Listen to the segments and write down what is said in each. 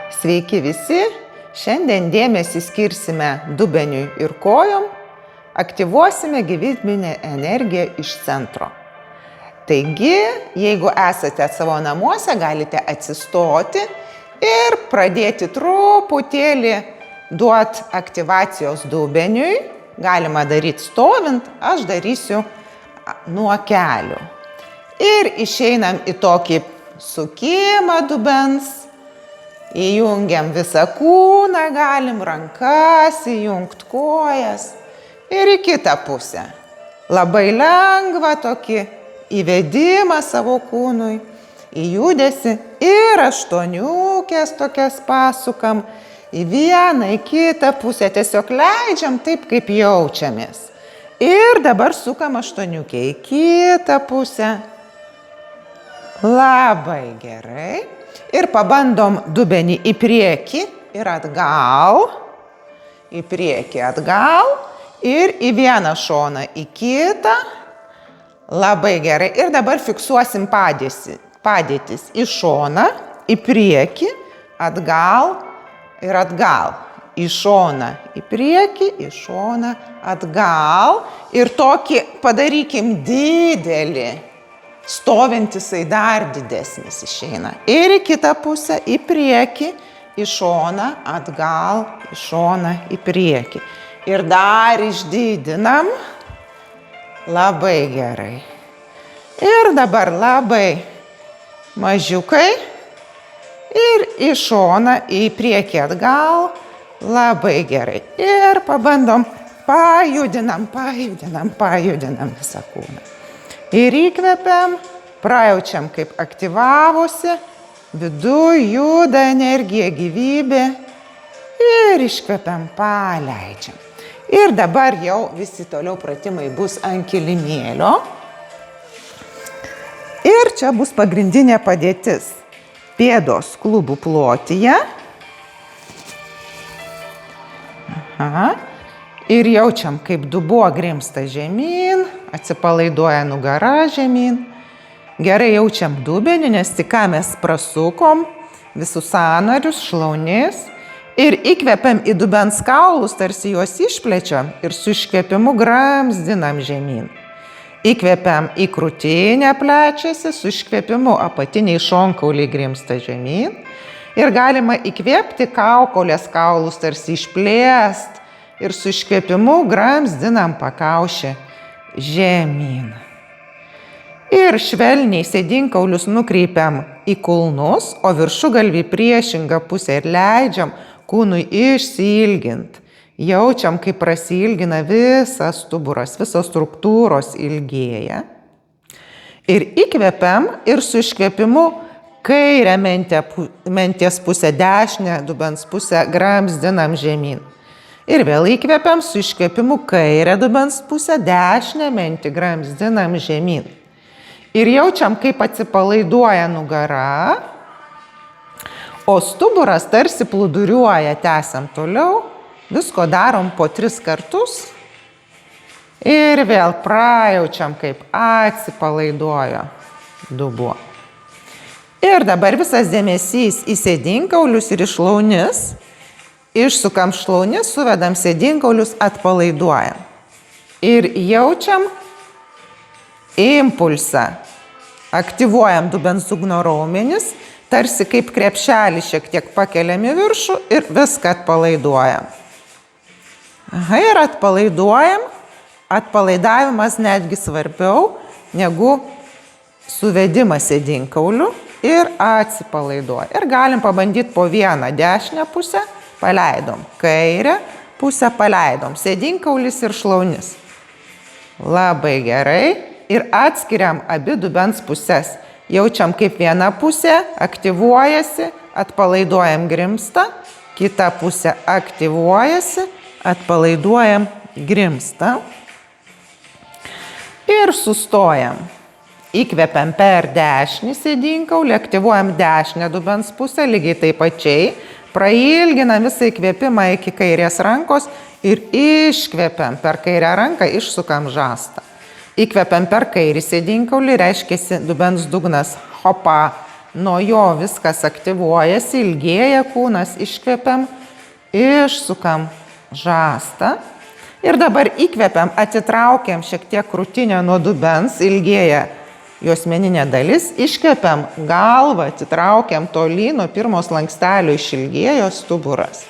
Sveiki visi! Šiandien dėmesį skirsime dubeniui ir kojom, aktyvuosime gyvybinę energiją iš centro. Taigi, jeigu esate savo namuose, galite atsistoti ir pradėti truputėlį duoti aktyvacijos dubeniui. Galima daryti stovint, aš darysiu nuo kelių. Ir išeinam į tokį sukimą dubens. Įjungiam visą kūną, galim rankas įjungti, kojas ir į kitą pusę. Labai lengva tokį įvedimą savo kūnui, į judesį ir aštuoniukės tokias pasukam į vieną, į kitą pusę. Tiesiog leidžiam taip, kaip jaučiamės. Ir dabar sukam aštuoniukę į kitą pusę. Labai gerai. Ir pabandom dubenį į priekį ir atgal, į priekį atgal ir į vieną šoną, į kitą. Labai gerai. Ir dabar fiksuosim padėtis į šoną, į priekį, atgal ir atgal. Į šoną, į priekį, į šoną, atgal. Ir tokį padarykim didelį. Stovintis dar didesnis išeina. Ir į kitą pusę, į priekį, į šoną, atgal, į šoną, į priekį. Ir dar išdidinam. Labai gerai. Ir dabar labai mažiukai. Ir į šoną, į priekį, atgal. Labai gerai. Ir pabandom, pajudinam visą kūną. Ir įkvepiam, prajaučiam, kaip aktyvavosi, viduj juda energija, gyvybė ir iškvepiam, paleidžiam. Ir dabar jau visi toliau pratimai bus ant kilimėlio. Ir čia bus pagrindinė padėtis. Pėdos klubų plotyje. Ir jaučiam, kaip dubuo grimsta žemyn, atsipalaiduoja nugara žemyn. Gerai jaučiam dubenį, nes tik ką mes prasukom visus sąnarius, šlaunis. Ir įkvepiam į dubens kaulus, tarsi juos išplečiam ir su iškvėpimu gramzdinam žemyn. Įkvepiam į krūtinę plečiasi, su iškvėpimu apatiniai šonkauliai grimsta žemyn. Ir galima įkvėpti kaukolės kaulus, tarsi išplėst. Ir su iškvėpimu gramzdinam pakaušį žemyn. Ir švelniai sėdinkaulius nukreipiam į kulnus, o viršugalvį priešingą pusę ir leidžiam kūnui išsiilgint. Jaučiam, kaip prasilgina visas stuburas, visos struktūros ilgėja. Ir įkvepiam ir su iškvėpimu kairę menties pusę, dešinę dubens pusę gramzdinam žemyn. Ir vėl įkvepiam su iškvėpimu kairę dubens pusę, dešinę mentį gramzdinam žemyn. Ir jaučiam, kaip atsipalaiduoja nugara, o stuburas tarsi plūduriuoja, tęsiam toliau. Visko darom po 3 kartus. Ir vėl prajaučiam, kaip atsipalaiduoja dubuo. Ir dabar visas dėmesys į sėdinkaulius ir į šlaunis. Išsukam šlaunis, suvedam sėdinkaulius, atpalaiduojam. Ir jaučiam impulsą. Aktyvuojam dubens dugno raumenis, tarsi kaip krepšelį šiek tiek pakeliam į viršų ir viską atpalaiduojam. Ir atpalaiduojam. Atpalaidavimas netgi svarbiau negu suvedimas sėdinkaulių ir atsipalaiduoja. Ir galim pabandyti po vieną dešinę pusę. Paleidom. Kairę pusę paleidom. Sėdinkaulis ir šlaunis. Labai gerai. Ir atskiriam abi dubens pusės. Jaučiam, kaip viena pusė aktyvuojasi, atpalaiduojam, grimsta. Kita pusė aktyvuojasi, atpalaiduojam, grimsta. Ir sustojam. Įkvepiam per dešinį sėdinkaulį, aktyvuojam dešinę dubens pusę, lygiai taip pačiai. Prailginam visą įkvėpimą iki kairės rankos ir iškvepiam per kairę ranką, išsukam žastą. Įkvepiam per kairį sėdinkaulį, reiškiasi dubens dugnas hopa nuo jo viskas aktyvuojasi, ilgėja kūnas, iškvepiam, išsukam žastą. Ir dabar įkvepiam, atitraukiam šiek tiek krūtinę nuo dubens, ilgėja juosmeninė dalis, iškvepiam galvą, atitraukiam tolyn nuo pirmo slankstelio, išilgėjo stuburas.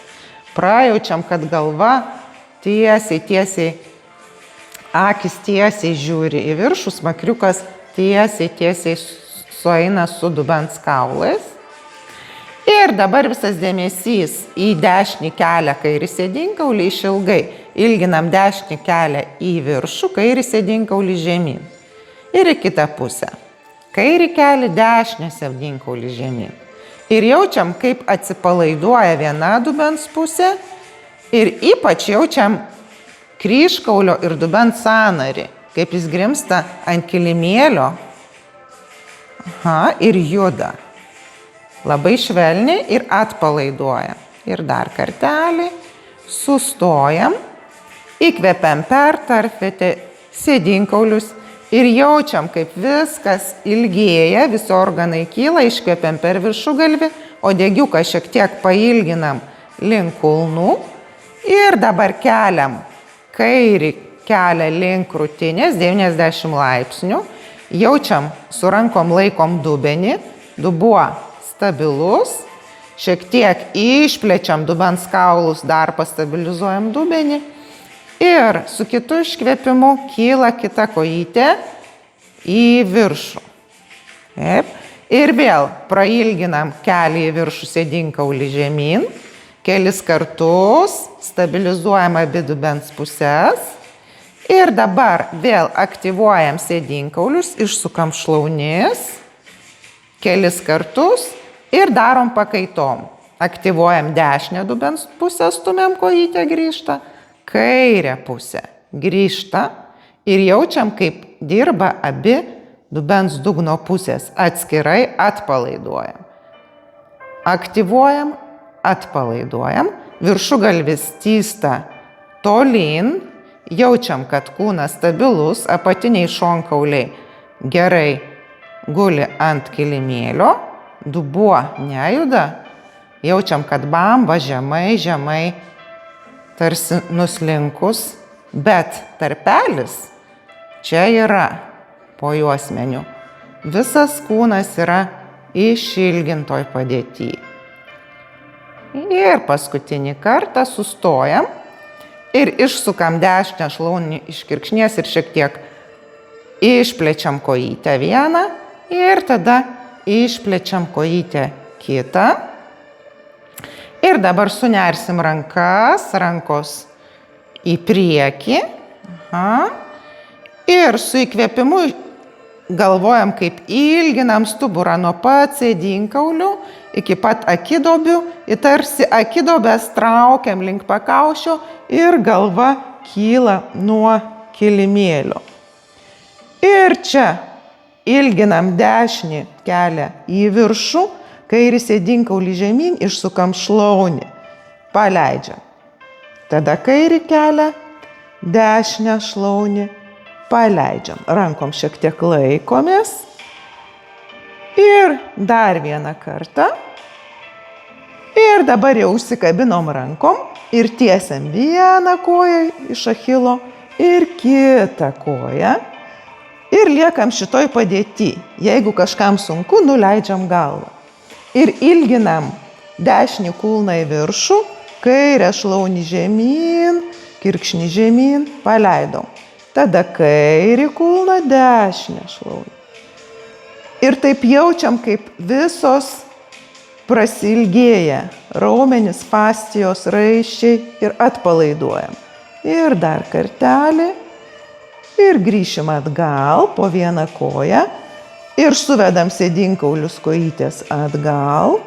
Prajaučiam, kad galva tiesiai, akis tiesiai žiūri į viršų, smakriukas tiesiai sueina su dubens kaulais. Ir dabar visas dėmesys į dešinį kelią, kairį sėdinkaulį išilgai. Ilginam dešinį kelią į viršų, kairį sėdinkaulį žemyn. Ir į kitą pusę. Kairį kelią, dešinį sėdinkaulį žemyn. Ir jaučiam, kaip atsipalaiduoja viena dubens pusė. Ir ypač jaučiam kryžkaulio ir dubens sąnarį, kaip jis grimsta ant kilimėlio ir juda. Labai švelniai ir atpalaiduoja. Ir dar kartelį sustojam, įkvepiam per tarpvietę sėdinkaulius ir jaučiam, kaip viskas ilgėja, visi organai kyla, iškvepiam per viršugalvį, o degiuką šiek tiek pailginam link kulnų ir dabar keliam kairį kelią link krūtinės 90 laipsnių, jaučiam su rankom laikom dubenį, dubuo stabilus, šiek tiek išplečiam dubens kaulus, dar pastabilizuojam dubenį ir su kitu iškvėpimu kyla kita kojytė į viršų. Taip. Ir vėl prailginam kelią į viršų, sėdinkaulį žemyn, kelis kartus, stabilizuojam abi dubens pusės ir dabar vėl aktyvuojam sėdinkaulius, išsukam šlaunis kelis kartus ir darom pakaitom. Aktyvuojam dešinę dubens pusę, stumiam kojytę, grįžta, kairę pusę grįžta ir jaučiam, kaip dirba abi dubens dugno pusės. Atskirai atpalaiduojam. Aktyvuojam, atpalaiduojam. Viršugalvis tįsta tolyn. Jaučiam, kad kūnas stabilus, apatiniai šonkauliai gerai guli ant kilimėlio. Dubuo nejuda. Jaučiam, kad bamba žemai, tarsi nuslinkus, bet tarpelis čia yra po juosmeniu. Visas kūnas yra išilgintoj padėty. Ir paskutinį kartą sustojam ir išsukam dešinę šlaunį iš kirkšnies ir šiek tiek išplečiam kojytę vieną ir tada išplečiam kojytę kitą. Ir dabar sunersim rankas, rankos į priekį. Ir su įkvėpimu galvojam, kaip ilginam stuburą nuo pat sėdinkaulių iki pat akidobių. Ir tarsi akidobės traukiam link pakaušio ir galva kyla nuo kilimėlio. Ir čia ilginam dešinį kelią į viršų, kairį sėdinkaulį žemyn, išsukam šlaunį, paleidžiam. Tada kairį kelią, dešinę šlaunį, paleidžiam. Rankom šiek tiek laikomės. Ir dar vieną kartą. Ir dabar jau užsikabinom rankom ir tiesiam vieną koją iš achilo ir kitą koją. Ir liekam šitoj padėty. Jeigu kažkam sunku, nuleidžiam galvą. Ir ilginam dešinį kulną į viršų, kairę šlaunį žemyn, kirkšnį žemyn, paleidom. Tada kairį kulną, dešinę šlaunį. Ir taip jaučiam, kaip visos prasilgėja raumenys, fascijos, raiščiai ir atpalaiduojam. Ir dar kartelį. Ir grįšim atgal po vieną koją. Ir suvedam sėdinkaulius kojytės atgal.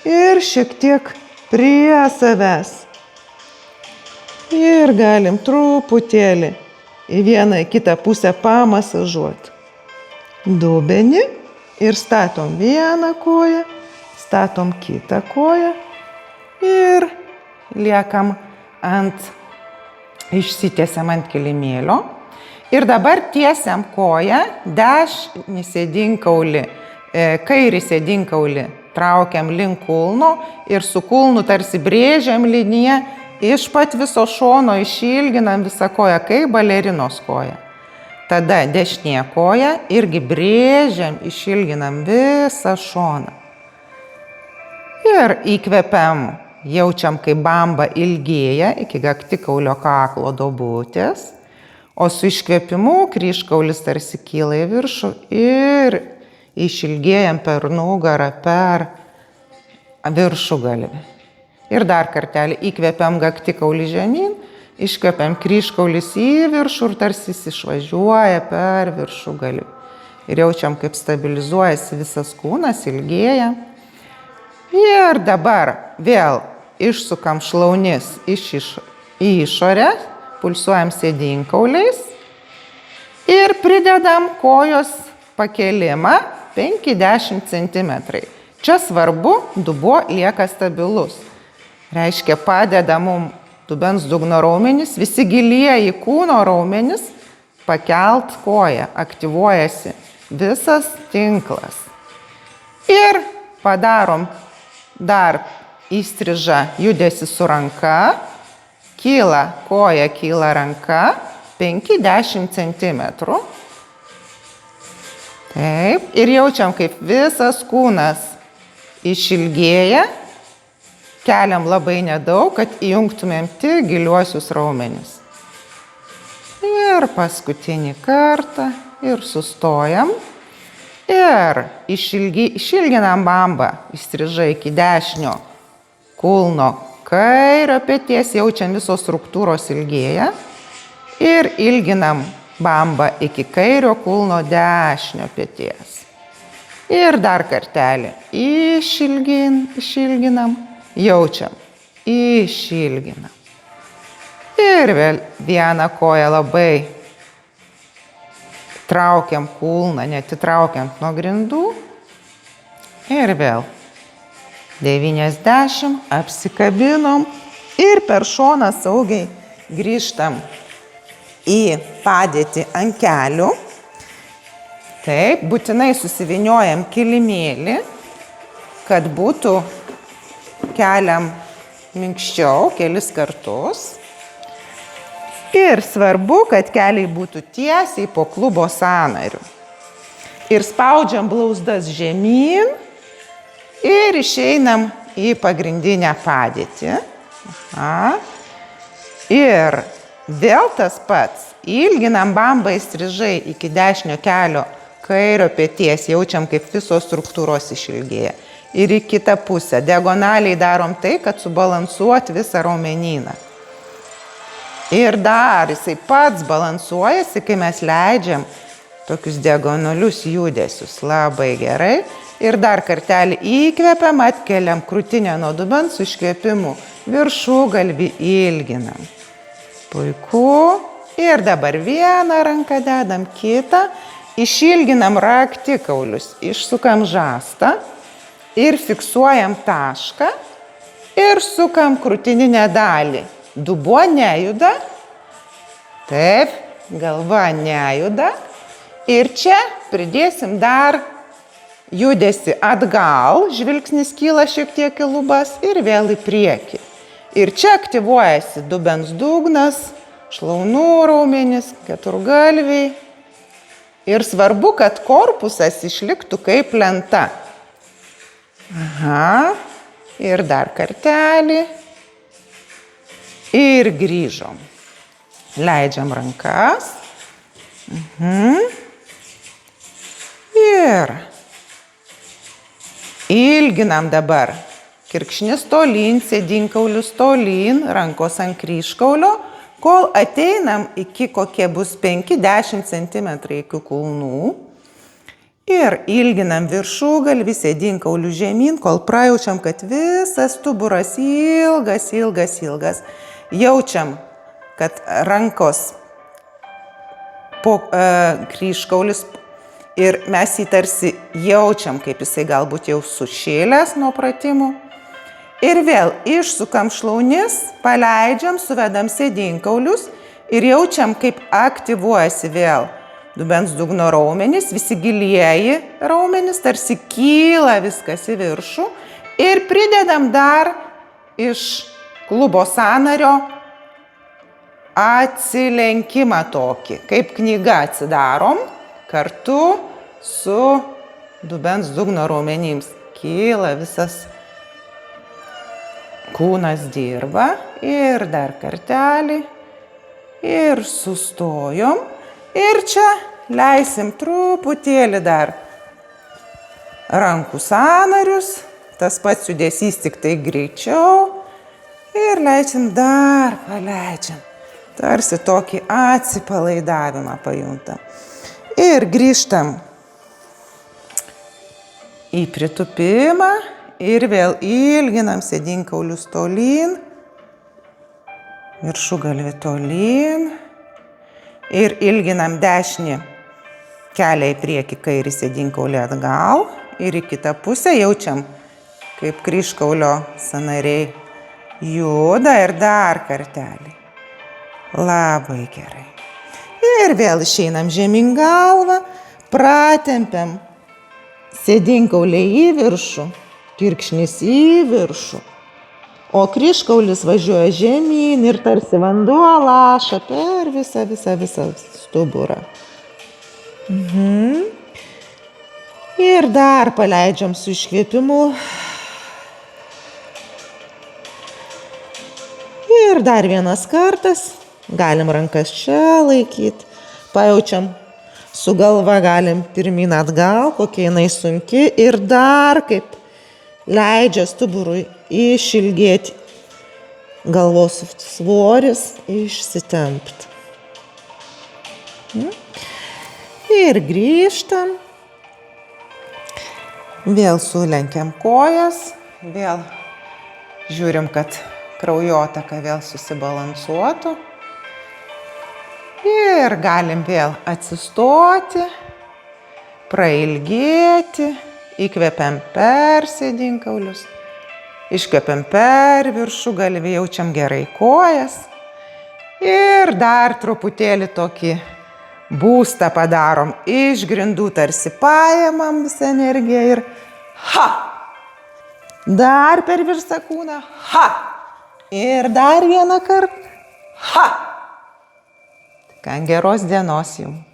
Ir šiek tiek prie savęs. Ir galim truputėlį į vieną, į kitą pusę pamasažuoti dubenį. Ir statom vieną koją, statom kitą koją. Ir liekam išsitiesiam ant kilimėlio. Ir dabar tiesiam koją, dešinį sėdinkaulį kairį sėdinkaulį traukiam link kulno ir su kulnu tarsi brėžiam liniją, iš pat viso šono išilginam visą koją, kaip balerinos koja. Tada dešinė koja irgi brėžiam, išilginam visą šoną. Ir įkvepiam, jaučiam, kaip bamba ilgėja iki kaktikaulio kaklo duobutės, o su iškvėpimu kryžkaulis tarsi kyla į viršų ir išilgėjam per nugarą, per viršugalvį. Ir dar kartelį įkvepiam kaktikaulį žemyn, iškvepiam kryžkaulis į viršų ir tarsi jis išvažiuoja per viršugalvį. Ir jaučiam, kaip stabilizuojasi visas kūnas, ilgėja. Ir dabar vėl išsukam šlaunis į išorę, pulsuojam sėdinkauliais ir pridedam kojos pakelimą 5-10 cm. Čia svarbu, dubuo lieka stabilus. Reiškia, padeda mums dubens dugno raumenys, visi gilieji kūno raumenys pakelt koją, aktyvuojasi visas tinklas. Ir padarom dar įstrižą judesi su ranka, kyla koja, kyla ranka 5-10 cm. Taip, ir jaučiam, kaip visas kūnas išilgėja, keliam labai nedaug, kad įjungtumėm tik giliuosius raumenis. Ir paskutinį kartą ir sustojam. Ir išilginam bambą, įstrižą iki dešinio kulno kairio peties, jaučiam visos struktūros ilgėja. Ir ilginam bambą iki kairio kulno dešinio peties. Ir dar kartelį išilginam, jaučiam, išilginam. Ir vėl vieną koją labai traukiam kulną, netitraukiant nuo grindų. Ir vėl 90, apsikabinom ir per šoną saugiai grįžtam į padėtį ant kelių. Taip, būtinai susivyniojam kilimėlį, kad būtų keliam minkščiau kelis kartus. Ir svarbu, kad keliai būtų tiesiai po klubo sąnarių. Ir spaudžiam blauzdas žemyn ir išeinam į pagrindinę padėtį. Ir vėl tas pats. Ilginam bambą įstrižai iki dešinio kelio kairio peties. Jaučiam, kaip visos struktūros išilgėja. Ir į kitą pusę. Diagonaliai darom tai, kad subalansuot visą raumenyną. Ir dar jisai pats balansuojasi, kai mes leidžiam tokius diagonalius judesius. Labai gerai. Ir dar kartelį įkvepiam, atkeliam krūtinę nuo dubens su iškvėpimu. Viršugalvį ilginam. Puiku. Ir dabar vieną ranką dedam, kitą. Išilginam raktikaulius, išsukam žastą ir fiksuojam tašką ir sukam krūtininę dalį. Dubuo nejuda, taip, galva nejuda. Ir čia pridėsim dar judesi atgal, žvilgsnis kyla šiek tiek į lubas ir vėl į priekį. Ir čia aktyvuojasi dubens dugnas, šlaunų raumenis, keturgalviai. Ir svarbu, kad korpusas išliktų kaip lenta. Ir dar kartelį. Ir grįžom. Leidžiam rankas. Ir ilginam dabar. Kirkšnis tolyn, sėdinkaulius tolyn, rankos ant kryžkaulio, kol ateinam iki kokie bus 5-10 cm iki kulnų. Ir ilginam viršugalvį, sėdinkaulių žemyn, kol prajaučiam, kad visas stuburas ilgas, ilgas, ilgas. Jaučiam, kad rankos po kryžkaulis ir mes jį tarsi jaučiam, kaip jisai galbūt jau sušėlęs nuo pratimų. Ir vėl išsukam šlaunis, paleidžiam, suvedam sėdinkaulius ir jaučiam, kaip aktyvuojasi vėl dubens dugno raumenys, visi gilieji raumenys, tarsi kyla viskas į viršų. Ir pridedam dar iš klubo sąnario atsilenkimą tokį, kaip knyga atsidarom, kartu su dubens dugno raumenims. Kyla visas kūnas dirba ir dar kartelį. Ir sustojom. Ir čia leisim truputėlį dar rankų sąnarius. Tas pats judesys, tik tai greičiau. Ir leidžiam dar, paleidžiam. Tarsi tokį atsipalaidavimą pajuntam. Ir grįžtam į pritūpimą. Ir vėl ilginam sėdinkaulius tolyn. Viršugalvį tolyn. Ir ilginam dešinį kelią į priekį, kairį sėdinkaulį atgal. Ir į kitą pusę jaučiam, kaip kryžkaulio sąnariai juda ir dar kartelį. Labai gerai. Ir vėl išeinam žemyn galvą, pratempiam sėdinkaulį į viršų, kirkšnis į viršų. O kryžkaulis važiuoja žemyn ir tarsi vanduo laša per visą stuburą. Ir dar paleidžiam su iškvėpimu. Ir dar vienas kartas. Galim rankas čia laikyti. Pajaučiam su galva, galim pirmyn atgal, kokia jinai sunki. Ir dar kaip leidžia stuburui išilgėti galvos svoris, išsitempti. Ir grįžtam. Vėl sulenkiam kojas. Vėl žiūrim, kad kraujotaka vėl susibalansuotų. Ir galim vėl atsistoti, prailgėti. Įkvepiam per sėdinkaulius, iškvepiam per viršugalvį, jaučiam gerai kojas. Ir dar truputėlį tokį būstą padarom. Iš grindų tarsi paėmam visą energiją ir ha! Dar per visą kūną ha! Ir dar vieną kartą ha! Geros dienos jums.